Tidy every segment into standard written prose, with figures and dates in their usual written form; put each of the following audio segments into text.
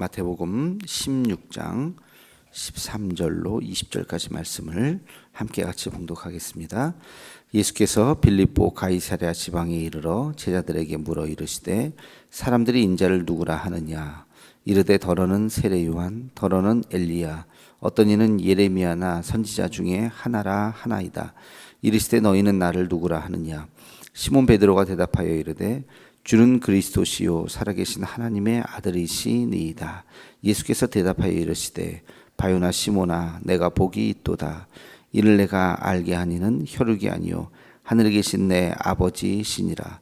마태복음 16장 13절로 20절까지 말씀을 함께 같이 봉독하겠습니다. 예수께서 빌립보 가이사랴 지방에 이르러 제자들에게 물어 이르시되 사람들이 인자를 누구라 하느냐. 이르되 더러는 세례 요한, 더러는 엘리야, 어떤 이는 예레미야나 선지자 중에 하나라 하나이다. 이르시되 너희는 나를 누구라 하느냐. 시몬 베드로가 대답하여 이르되 주는 그리스도시요 살아계신 하나님의 아들이시니이다. 예수께서 대답하여 이르시되 바요나 시몬아, 내가 복이 있도다. 이를 내가 알게 하니는 혈육이 아니요 하늘에 계신 내 아버지시니라.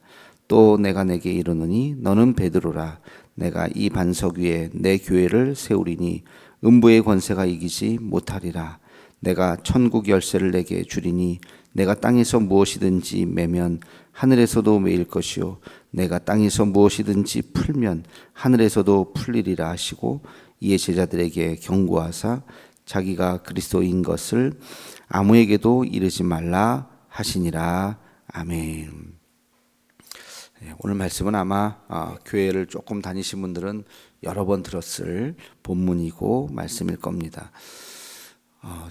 또 내가 내게 이르노니 너는 베드로라. 내가 이 반석 위에 내 교회를 세우리니 음부의 권세가 이기지 못하리라. 내가 천국 열쇠를 내게 주리니 내가 땅에서 무엇이든지 매면 하늘에서도 매일 것이요 내가 땅에서 무엇이든지 풀면 하늘에서도 풀리리라 하시고, 이에 제자들에게 경고하사 자기가 그리스도인 것을 아무에게도 이르지 말라 하시니라. 아멘. 오늘 말씀은 아마 교회를 조금 다니신 분들은 여러 번 들었을 본문이고 말씀일 겁니다.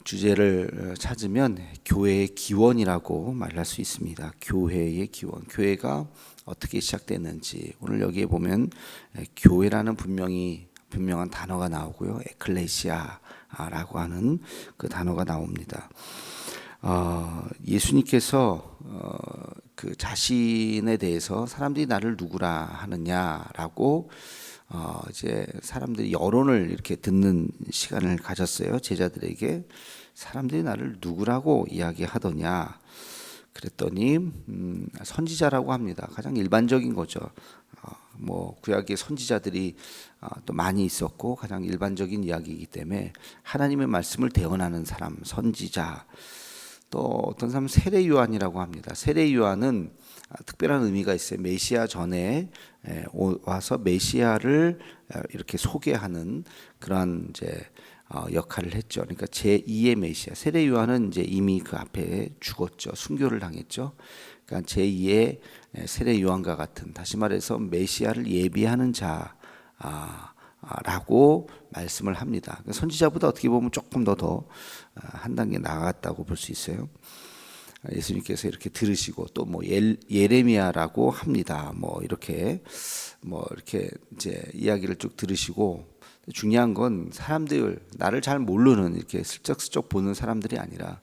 주제를 찾으면 교회의 기원이라고 말할 수 있습니다. 교회의 기원, 교회가 어떻게 시작됐는지. 오늘 여기에 보면 교회라는 분명한 단어가 나오고요, 에클레시아라고 하는 그 단어가 나옵니다. 예수님께서 그 자신에 대해서 사람들이 나를 누구라 하느냐라고 이제 사람들이 여론을 이렇게 듣는 시간을 가졌어요. 제자들에게 사람들이 나를 누구라고 이야기하더냐. 그랬더니 선지자라고 합니다. 가장 일반적인 거죠. 구약의 선지자들이 또 많이 있었고 가장 일반적인 이야기이기 때문에 하나님의 말씀을 대언하는 사람, 선지자. 또 어떤 사람은 세례 요한이라고 합니다. 세례 요한은 특별한 의미가 있어요. 메시아 전에 와서 메시아를 이렇게 소개하는 그런 이제 역할을 했죠. 그러니까 제2의 메시아. 세례 요한은 이제 이미 그 앞에 죽었죠. 순교를 당했죠. 그러니까 제2의 세례 요한과 같은, 다시 말해서 메시아를 예비하는 자라고 말씀을 합니다. 선지자보다 어떻게 보면 조금 더 한 단계 나아갔다고 볼 수 있어요. 예수님께서 이렇게 들으시고 또 예레미야라고 합니다. 이렇게 이제 이야기를 쭉 들으시고, 중요한 건 사람들, 나를 잘 모르는 이렇게 슬쩍슬쩍 보는 사람들이 아니라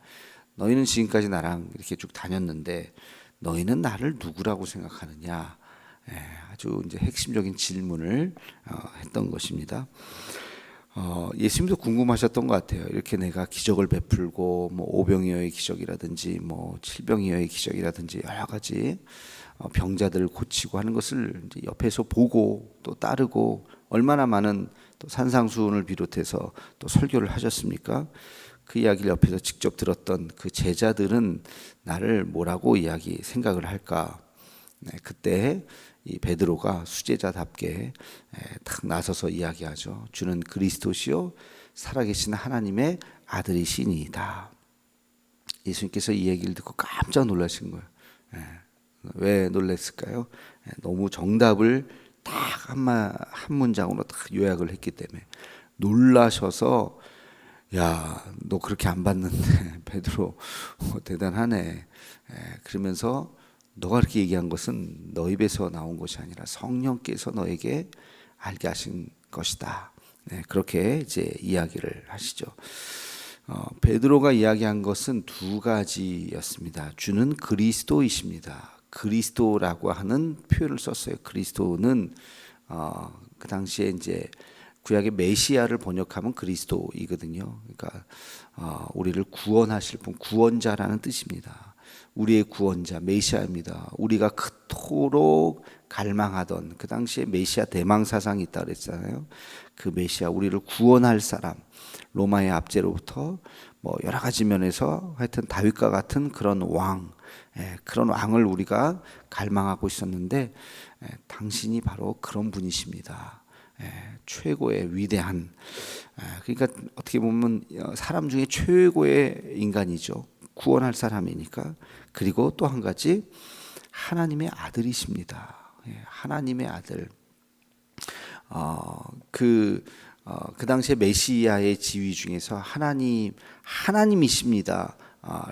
너희는 지금까지 나랑 이렇게 쭉 다녔는데 너희는 나를 누구라고 생각하느냐. 아주 이제 핵심적인 질문을 했던 것입니다. 예수님도 궁금하셨던 것 같아요. 이렇게 내가 기적을 베풀고 오병이어의 기적이라든지 칠병이어의 기적이라든지 여러 가지 병자들을 고치고 하는 것을 이제 옆에서 보고 또 따르고 얼마나 많은 또 산상수훈을 비롯해서 또 설교를 하셨습니까? 그 이야기를 옆에서 직접 들었던 그 제자들은 나를 뭐라고 생각을 할까? 그때 이 베드로가 수제자답게 탁 나서서 이야기하죠. 주는 그리스도시요 살아계신 하나님의 아들이시니이다. 예수님께서 이 얘기를 듣고 깜짝 놀라신 거예요. 왜 놀랐을까요? 너무 정답을 딱 한 문장으로 딱 요약을 했기 때문에 놀라셔서, 야, 너 그렇게 안 봤는데 베드로 대단하네. 그러면서 너가 그렇게 얘기한 것은 너 입에서 나온 것이 아니라 성령께서 너에게 알게 하신 것이다. 그렇게 이제 이야기를 하시죠. 베드로가 이야기한 것은 두 가지였습니다. 주는 그리스도이십니다. 그리스도라고 하는 표현을 썼어요. 그리스도는 그 당시에 이제 구약의 메시아를 번역하면 그리스도이거든요. 그러니까 우리를 구원하실 분, 구원자라는 뜻입니다. 우리의 구원자 메시아입니다. 우리가 그토록 갈망하던 그 당시에 메시아 대망사상이 있다 그랬잖아요. 그 메시아, 우리를 구원할 사람, 로마의 압제로부터 여러 가지 면에서 하여튼 다윗과 같은 그런 왕, 그런 왕을 우리가 갈망하고 있었는데 당신이 바로 그런 분이십니다. 최고의 위대한, 그러니까 어떻게 보면 사람 중에 최고의 인간이죠. 구원할 사람이니까. 그리고 또 한 가지, 하나님의 아들이십니다. 하나님의 아들. 그 당시에 메시아의 지위 중에서 하나님이십니다.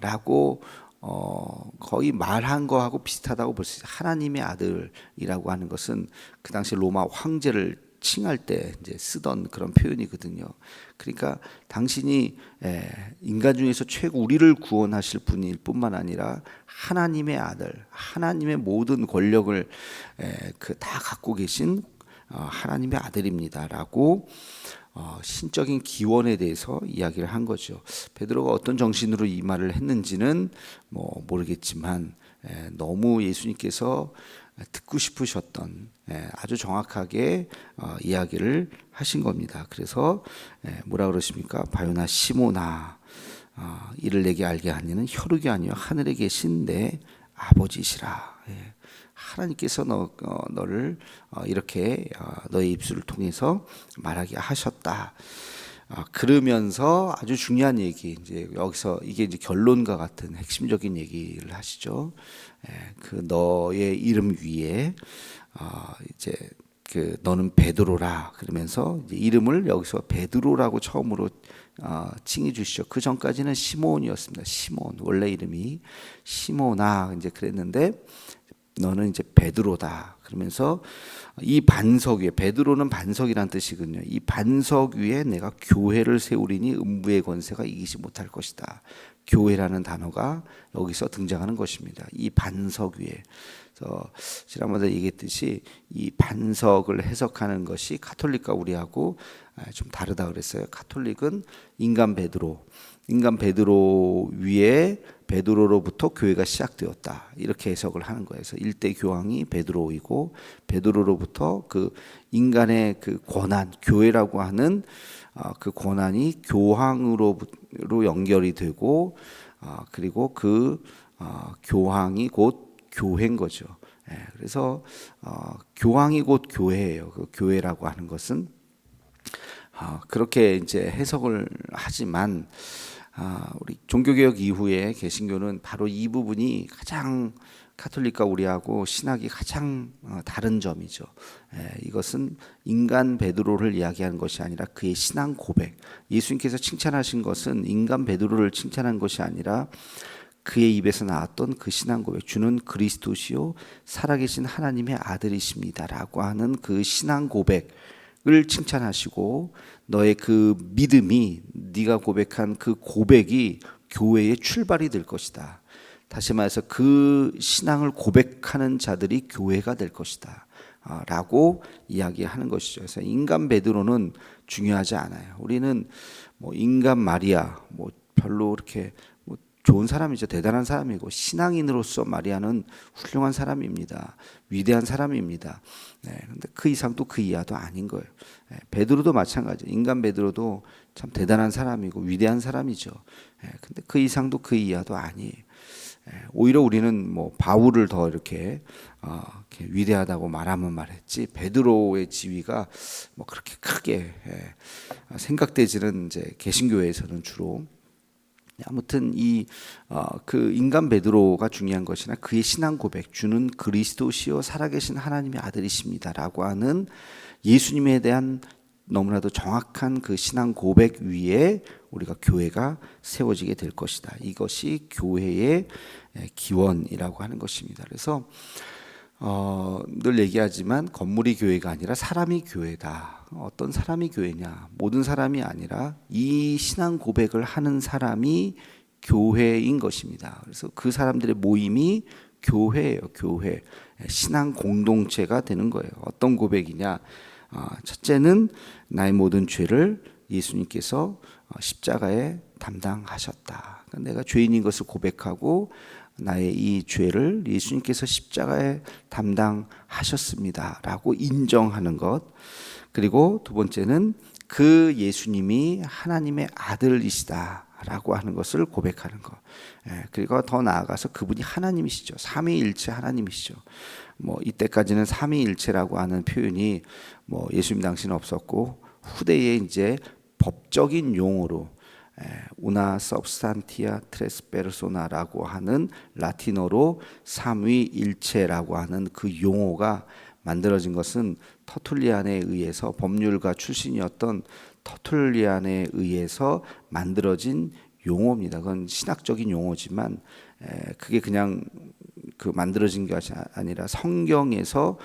라고 거의 말한 거하고 비슷하다고 볼 수 있어요. 하나님의 아들이라고 하는 것은 그 당시 로마 황제를 칭할 때 이제 쓰던 그런 표현이거든요. 그러니까 당신이 인간 중에서 최고 우리를 구원하실 분일 뿐만 아니라 하나님의 아들, 하나님의 모든 권력을 다 갖고 계신 하나님의 아들입니다라고 신적인 기원에 대해서 이야기를 한 거죠. 베드로가 어떤 정신으로 이 말을 했는지는 뭐 모르겠지만 너무 예수님께서 듣고 싶으셨던 아주 정확하게 이야기를 하신 겁니다. 그래서 뭐라 그러십니까? 바요나 시모나, 이를 내게 알게 하니는 혈육이 아니요 하늘에 계신 내 아버지시라. 하나님께서 너를 이렇게 너의 입술을 통해서 말하게 하셨다. 그러면서 아주 중요한 얘기, 이제 여기서 이게 이제 결론과 같은 핵심적인 얘기를 하시죠. 그 너의 이름 위에 이제 그 너는 베드로라 그러면서 이제 이름을 여기서 베드로라고 처음으로 칭해 주시죠. 그 전까지는 시몬이었습니다. 시몬, 원래 이름이 시모나 이제 그랬는데 너는 이제 베드로다 그러면서 이 반석 위에, 베드로는 반석이란 뜻이거든요. 이 반석 위에 내가 교회를 세우리니 음부의 권세가 이기지 못할 것이다. 교회라는 단어가 여기서 등장하는 것입니다. 이 반석 위에. 그래서 지난번에 얘기했듯이 이 반석을 해석하는 것이 가톨릭과 우리하고 좀 다르다 그랬어요. 가톨릭은 인간 베드로 위에 베드로로부터 교회가 시작되었다 이렇게 해석을 하는 거예요. 그래서 일대 교황이 베드로이고 베드로로부터 그 인간의 그 권한, 교회라고 하는 그 권한이 교황으로 연결이 되고 그리고 그 교황이 곧 교회인 거죠. 그래서 교황이 곧 교회예요. 그 교회라고 하는 것은 그렇게 이제 해석을 하지만 우리 종교개혁 이후에 개신교는 바로 이 부분이 가장 가톨릭과 우리하고 신학이 가장 다른 점이죠. 이것은 인간 베드로를 이야기하는 것이 아니라 그의 신앙 고백. 예수님께서 칭찬하신 것은 인간 베드로를 칭찬한 것이 아니라 그의 입에서 나왔던 그 신앙 고백, 주는 그리스도시요 살아계신 하나님의 아들이십니다라고 하는 그 신앙 고백을 칭찬하시고 너의 그 믿음이 네가 고백한 그 고백이 교회의 출발이 될 것이다. 다시 말해서 그 신앙을 고백하는 자들이 교회가 될 것이다. 라고 이야기하는 것이죠. 그래서 인간 베드로는 중요하지 않아요. 우리는 뭐 인간 마리아 뭐 별로 그렇게 좋은 사람이죠. 대단한 사람이고 신앙인으로서 마리아는 훌륭한 사람입니다. 위대한 사람입니다. 근데 그 이상도 그 이하도 아닌 거예요. 베드로도 마찬가지. 인간 베드로도 참 대단한 사람이고 위대한 사람이죠. 근데 그 이상도 그 이하도 아니에요. 오히려 우리는 뭐 바울을 더 이렇게 위대하다고 말하면 말했지 베드로의 지위가 뭐 그렇게 크게 생각되지는 이제 개신교회에서는 주로. 아무튼 그 인간 베드로가 중요한 것이나 그의 신앙 고백, 주는 그리스도시요 살아계신 하나님의 아들이십니다라고 하는 예수님에 대한 너무나도 정확한 그 신앙 고백 위에 우리가 교회가 세워지게 될 것이다. 이것이 교회의 기원이라고 하는 것입니다. 그래서 늘 얘기하지만 건물이 교회가 아니라 사람이 교회다. 어떤 사람이 교회냐? 모든 사람이 아니라 이 신앙 고백을 하는 사람이 교회인 것입니다. 그래서 그 사람들의 모임이 교회예요. 교회. 신앙 공동체가 되는 거예요. 어떤 고백이냐? 첫째는 나의 모든 죄를 예수님께서 십자가에 담당하셨다. 그러니까 내가 죄인인 것을 고백하고 나의 이 죄를 예수님께서 십자가에 담당하셨습니다라고 인정하는 것. 그리고 두 번째는 그 예수님이 하나님의 아들이시다라고 하는 것을 고백하는 것. 그리고 더 나아가서 그분이 하나님이시죠. 삼위일체 하나님이시죠. 뭐 이때까지는 삼위일체라고 하는 표현이 뭐 예수님 당시는 없었고 후대에 이제 법적인 용어로 우나 서브스탄티아 트레스 페르소나라고 하는 라틴어로 삼위일체라고 하는 그 용어가 만들어진 것은 터툴리안에 의해서, 법률가 출신이었던 터툴리안에 의해서 만들어진 용어입니다. 그건 신학적인 용어지만 그게 그냥 그 만들어진 것이 아니라 성경에서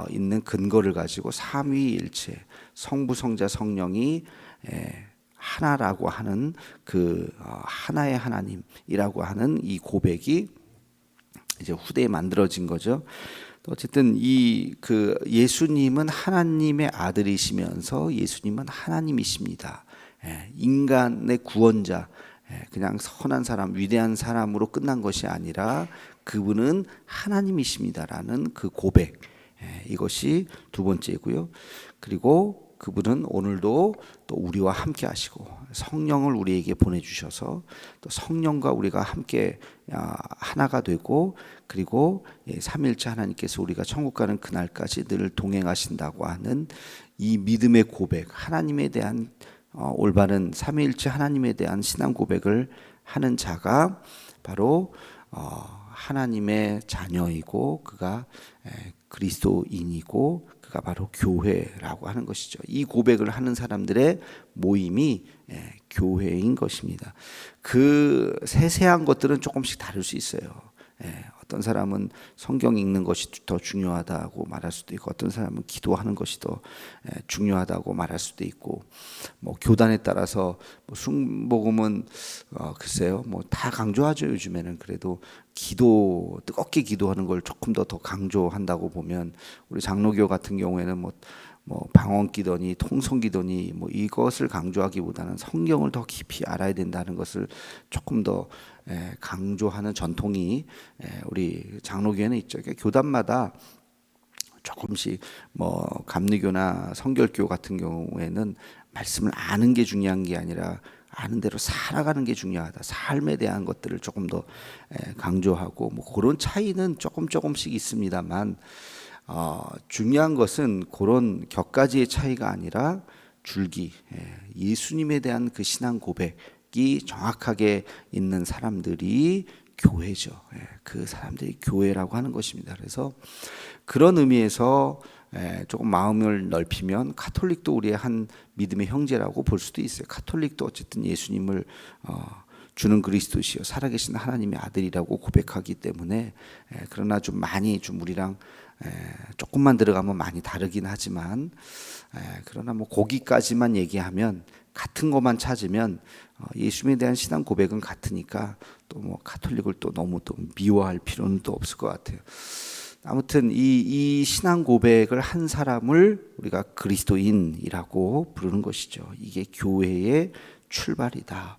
있는 근거를 가지고 삼위일체, 성부, 성자, 성령이 하나라고 하는 그 하나의 하나님이라고 하는 이 고백이 이제 후대에 만들어진 거죠. 어쨌든 이 그 예수님은 하나님의 아들이시면서 예수님은 하나님이십니다. 인간의 구원자, 그냥 선한 사람, 위대한 사람으로 끝난 것이 아니라 그분은 하나님이십니다라는 그 고백, 이것이 두 번째고요. 그리고 그분은 오늘도 또 우리와 함께 하시고 성령을 우리에게 보내주셔서 또 성령과 우리가 함께 하나가 되고, 그리고 삼위일체 하나님께서 우리가 천국 가는 그날까지 늘 동행하신다고 하는 이 믿음의 고백, 하나님에 대한 올바른 삼위일체 하나님에 대한 신앙 고백을 하는 자가 바로 하나님의 자녀이고 그가 그리스도인이고 그가 바로 교회라고 하는 것이죠. 이 고백을 하는 사람들의 모임이 교회인 것입니다. 그 세세한 것들은 조금씩 다를 수 있어요. 어떤 사람은 성경 읽는 것이 더 중요하다고 말할 수도 있고, 어떤 사람은 기도하는 것이 더 중요하다고 말할 수도 있고, 뭐 교단에 따라서 뭐 순복음은 글쎄요, 뭐 다 강조하죠. 요즘에는 그래도 기도, 뜨겁게 기도하는 걸 조금 더 강조한다고 보면, 우리 장로교 같은 경우에는 뭐 방언기도니 통성기도니 뭐 이것을 강조하기보다는 성경을 더 깊이 알아야 된다는 것을 조금 더 강조하는 전통이 우리 장로교에는 있죠. 그러니까 교단마다 조금씩 뭐 감리교나 성결교 같은 경우에는 말씀을 아는 게 중요한 게 아니라 아는 대로 살아가는 게 중요하다. 삶에 대한 것들을 조금 더 강조하고, 뭐 그런 차이는 조금씩 있습니다만, 중요한 것은 그런 격가지의 차이가 아니라 줄기, 예수님에 대한 그 신앙 고백이 정확하게 있는 사람들이 교회죠. 그 사람들이 교회라고 하는 것입니다. 그래서 그런 의미에서 조금 마음을 넓히면 가톨릭도 우리의 한 믿음의 형제라고 볼 수도 있어요. 가톨릭도 어쨌든 예수님을 주는 그리스도시요 살아계신 하나님의 아들이라고 고백하기 때문에, 그러나 좀 많이 좀 우리랑 조금만 들어가면 많이 다르긴 하지만, 그러나 뭐 거기까지만 얘기하면, 같은 것만 찾으면 예수님에 대한 신앙 고백은 같으니까 또 뭐 가톨릭을 또 너무 또 미워할 필요는 또 없을 것 같아요. 아무튼 이 신앙 고백을 한 사람을 우리가 그리스도인이라고 부르는 것이죠. 이게 교회의 출발이다.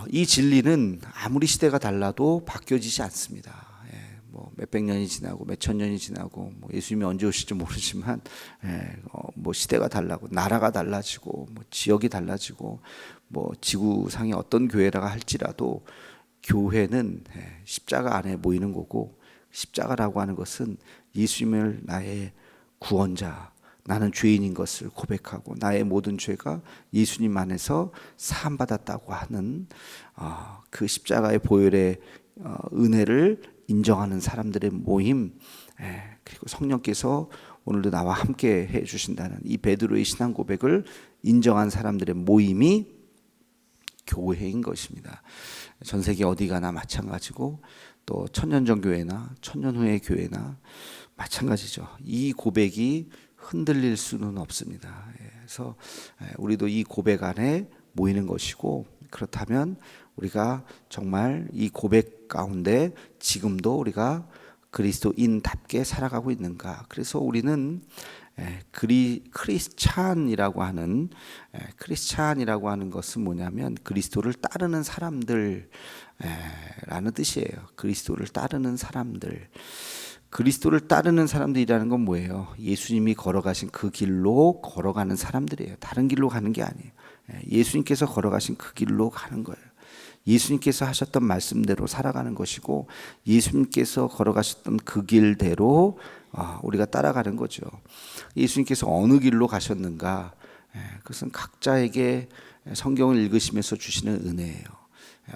이 진리는 아무리 시대가 달라도 바뀌어지지 않습니다. 뭐 몇백 년이 지나고 몇천 년이 지나고, 뭐 예수님이 언제 오실지 모르지만, 뭐 시대가 달라고 나라가 달라지고 뭐 지역이 달라지고 뭐 지구상의 어떤 교회라고 할지라도 교회는 십자가 안에 모이는 거고, 십자가라고 하는 것은 예수님을 나의 구원자, 나는 죄인인 것을 고백하고 나의 모든 죄가 예수님 안에서 사함받았다고 하는 그 십자가의 보혈의 은혜를 인정하는 사람들의 모임, 그리고 성령께서 오늘도 나와 함께 해 주신다는 이 베드로의 신앙 고백을 인정한 사람들의 모임이 교회인 것입니다. 전 세계 어디 가나 마찬가지고, 또 천년전 교회나 천년 후의 교회나 마찬가지죠. 이 고백이 흔들릴 수는 없습니다. 그래서 우리도 이 고백 안에 모이는 것이고, 그렇다면 우리가 정말 이 고백 가운데 지금도 우리가 그리스도인답게 살아가고 있는가? 그래서 우리는 크리스찬이라고 하는 것은 뭐냐면 그리스도를 따르는 사람들라는 뜻이에요. 그리스도를 따르는 사람들. 그리스도를 따르는 사람들이라는 건 뭐예요? 예수님이 걸어가신 그 길로 걸어가는 사람들이에요. 다른 길로 가는 게 아니에요. 예수님께서 걸어가신 그 길로 가는 거예요. 예수님께서 하셨던 말씀대로 살아가는 것이고, 예수님께서 걸어가셨던 그 길대로 우리가 따라가는 거죠. 예수님께서 어느 길로 가셨는가? 그것은 각자에게 성경을 읽으시면서 주시는 은혜예요.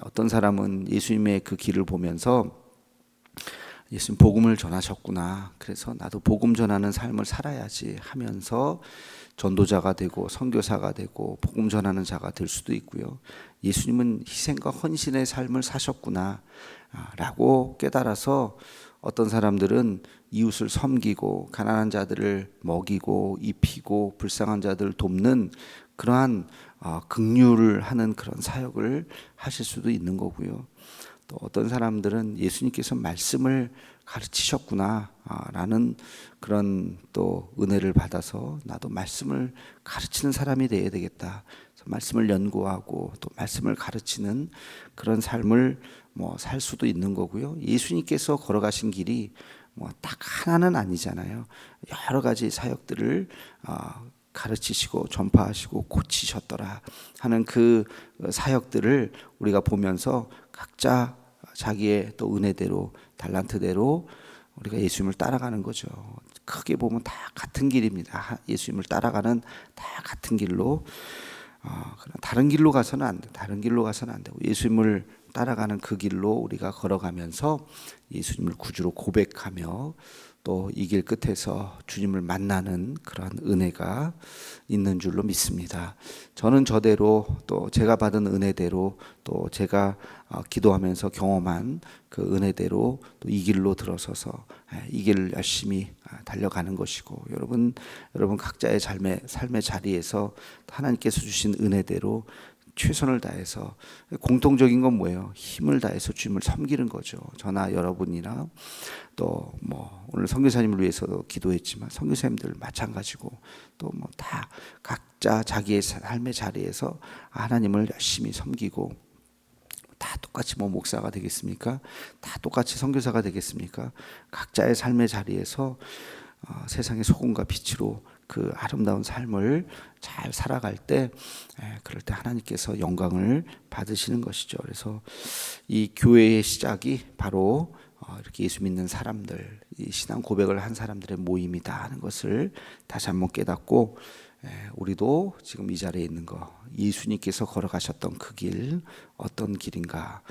어떤 사람은 예수님의 그 길을 보면서 예수님 복음을 전하셨구나. 그래서 나도 복음 전하는 삶을 살아야지 하면서 전도자가 되고 선교사가 되고 복음 전하는 자가 될 수도 있고요. 예수님은 희생과 헌신의 삶을 사셨구나 라고 깨달아서 어떤 사람들은 이웃을 섬기고 가난한 자들을 먹이고 입히고 불쌍한 자들을 돕는 그러한 긍휼을 하는 그런 사역을 하실 수도 있는 거고요. 또 어떤 사람들은 예수님께서 말씀을 가르치셨구나 라는 그런 또 은혜를 받아서 나도 말씀을 가르치는 사람이 되어야 되겠다. 그래서 말씀을 연구하고 또 말씀을 가르치는 그런 삶을 살 수도 있는 거고요. 예수님께서 걸어가신 길이 딱 하나는 아니잖아요. 여러 가지 사역들을 가르치시고 전파하시고 고치셨더라 하는 그 사역들을 우리가 보면서 각자 자기의 또 은혜대로 달란트대로 우리가 예수님을 따라가는 거죠. 크게 보면 다 같은 길입니다. 예수님을 따라가는 다 같은 길로 다른 길로 가서는 안 돼. 다른 길로 가서는 안 되고 예수님을 따라가는 그 길로 우리가 걸어가면서 예수님을 구주로 고백하며 또 이 길 끝에서 주님을 만나는 그런 은혜가 있는 줄로 믿습니다. 저는 저대로 또 제가 받은 은혜대로 또 제가 기도하면서 경험한 그 은혜대로 또 이 길로 들어서서 이 길을 열심히 달려가는 것이고 여러분 각자의 삶의 자리에서 하나님께서 주신 은혜대로 최선을 다해서 공통적인 건 뭐예요? 힘을 다해서 주님을 섬기는 거죠. 저나 여러분이나 또 오늘 선교사님을 위해서도 기도했지만 선교사님들 마찬가지고 또 다 각자 자기의 삶의 자리에서 하나님을 열심히 섬기고 다 똑같이 목사가 되겠습니까? 다 똑같이 선교사가 되겠습니까? 각자의 삶의 자리에서 세상의 소금과 빛으로 그 아름다운 삶을 잘 살아갈 때 그럴 때 하나님께서 영광을 받으시는 것이죠. 그래서 이 교회의 시작이 바로 이렇게 예수 믿는 사람들, 이 신앙 고백을 한 사람들의 모임이다 하는 것을 다시 한번 깨닫고 우리도 지금 이 자리에 있는 거 예수님께서 걸어가셨던 그 길 어떤 길인가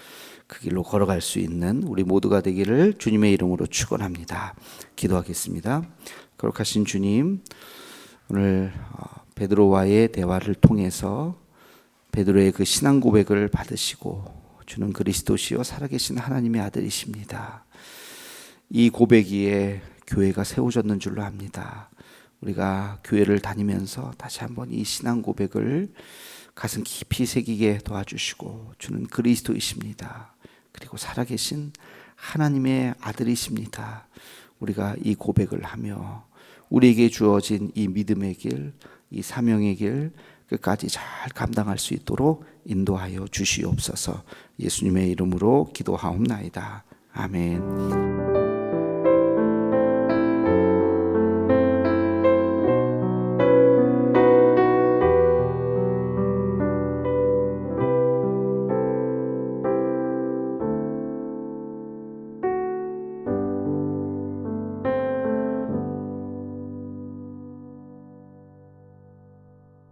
그 길로 걸어갈 수 있는 우리 모두가 되기를 주님의 이름으로 축원합니다. 기도하겠습니다. 거룩하신 주님, 오늘 베드로와의 대화를 통해서 베드로의 그 신앙 고백을 받으시고 주는 그리스도시요 살아계신 하나님의 아들이십니다. 이 고백위에 교회가 세워졌는 줄로 압니다. 우리가 교회를 다니면서 다시 한번 이 신앙 고백을 가슴 깊이 새기게 도와주시고 주는 그리스도이십니다. 그리고 살아계신 하나님의 아들이십니다. 우리가 이 고백을 하며 우리에게 주어진 이 믿음의 길, 이 사명의 길 끝까지 잘 감당할 수 있도록 인도하여 주시옵소서. 예수님의 이름으로 기도하옵나이다. 아멘.